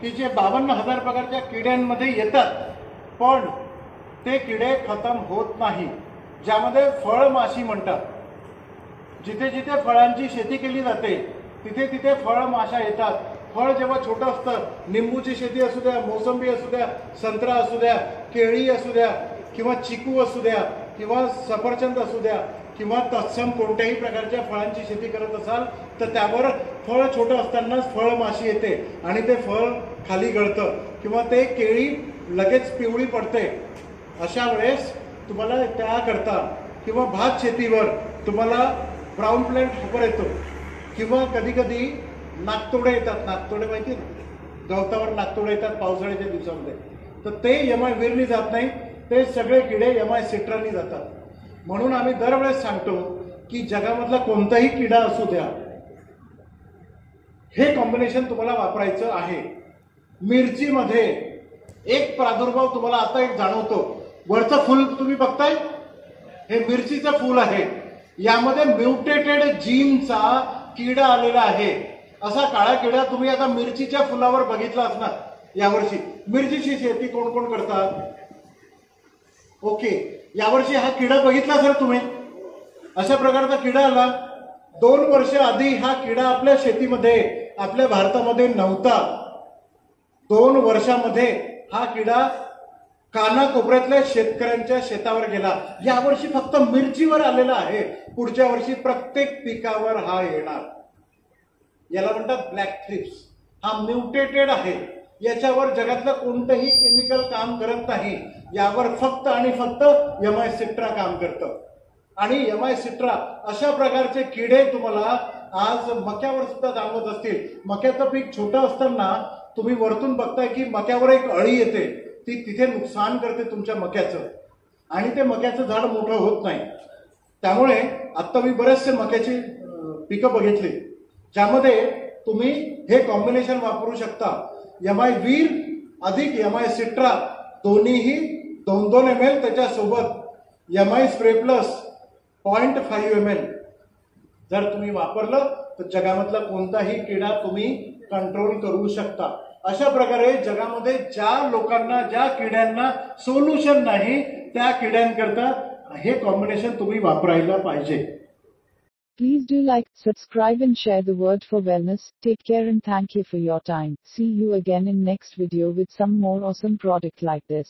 की जे 52,000 प्रकारच्या किड्यांमध्ये येतात, पण ते किडे खतम होत नाही, ज्यामध्ये फळमाशी म्हणतात. जिथे जिथे फळांची शेती केली जाते तिथे तिथे फळमाशा येतात. फळ जेव्हा छोटं असतं, निंबूची शेती असू द्या, मोसंबी असू द्या, संत्रा असू द्या, केळी असू द्या, किंवा चिकू असू द्या, किंवा सफरचंद असू द्या, किंवा तत्सम कोणत्याही प्रकारच्या फळांची शेती करत असाल तर त्यावर फळ छोटं असतानाच फळमाशी येते आणि ते फळ खाली गळतं किंवा ते केळी लगेच पिवळी पडते. अशा वेळेस तुम्हाला त्याकरता किंवा भात शेतीवर तुम्हाला ब्राऊन प्लॅन्ट हॉपर येतो किंवा कधी कधी नागतोडे येतात. नागतोडे माहिती ना, गवतावर नागतोडे येतात पावसाळ्याच्या दिवसामध्ये. तर ते एमआय वीरनी जात नाही, ते सगळे किडे एमआय सिट्रानी जातात. म्हणून आम्ही दरवेळेस सांगतो की जगामधला कोणताही किडा असू द्या, हे कॉम्बिनेशन तुम्हाला वापरायचं आहे. मिरचीमध्ये एक प्रादुर्भाव तुम्हाला आता एक जाणवतो. वरचं फुल तुम्ही बघताय, हे मिरचीचं फुल आहे. यामध्ये म्युटेटेड जीनचा किडा आलेला आहे. असा काळा किडा तुम्ही आता मिरचीच्या फुलावर बघितला असणार. यावर्षी मिरचीची शेती कोण कोण करतात? ओके, यावर्षी हा किडा बघितला सर तुम्ही? अशा प्रकारचा किडा आला. 2 वर्ष आधी हा किडा आपल्या शेतीमध्ये, आपल्या भारतामध्ये नव्हता. 2 वर्षामध्ये हा किडा कानाकोपऱ्यातल्या शेतकऱ्यांच्या शेतावर गेला. यावर्षी फक्त मिरचीवर आलेला आहे. पुढच्या वर्षी प्रत्येक पिकावर हा येणार. याला म्हणतात ब्लॅक थ्रिप्स. हा म्युटेटेड आहे. याच्यावर जगातलं कोणतंही केमिकल काम करत नाही. यावर फक्त आणि फक्त एमआय सिट्रा काम करतं. आणि एमआय सिट्रा अशा प्रकारचे किडे तुम्हाला आज मक्यावर सुद्धा जाणवत असतील. मक्याचं पीक छोटं असताना तुम्ही वरतून बघताय की मक्यावर एक अळी येते, ती तिथे नुकसान करते तुमच्या मक्याचं आणि ते मक्याचं झाड मोठं होत नाही. त्यामुळे आता मी बरेचसे मक्याची पिकं बघितली ज्यामध्ये तुम्ही हे कॉम्बिनेशन वापरू शकता. एमआय वीर अधिक एमआय सिट्रा दोन्हीही 2-2 ml, त्याच्यासोबत एमआय स्प्रे प्लस 0.5 ml जर तुम्ही वापरलं तर जगामधला कोणताही किडा तुम्ही कंट्रोल करू शकता. अशा प्रकारे जगामध्ये ज्या लोकांना, ज्या किड्यांना सोल्युशन नाही त्या किड्यांकरता हे कॉम्बिनेशन तुम्ही वापरायला पाहिजे. Please do like, subscribe and share the word for wellness. Take care and thank you for your time. See you again in next video with some more awesome product like this.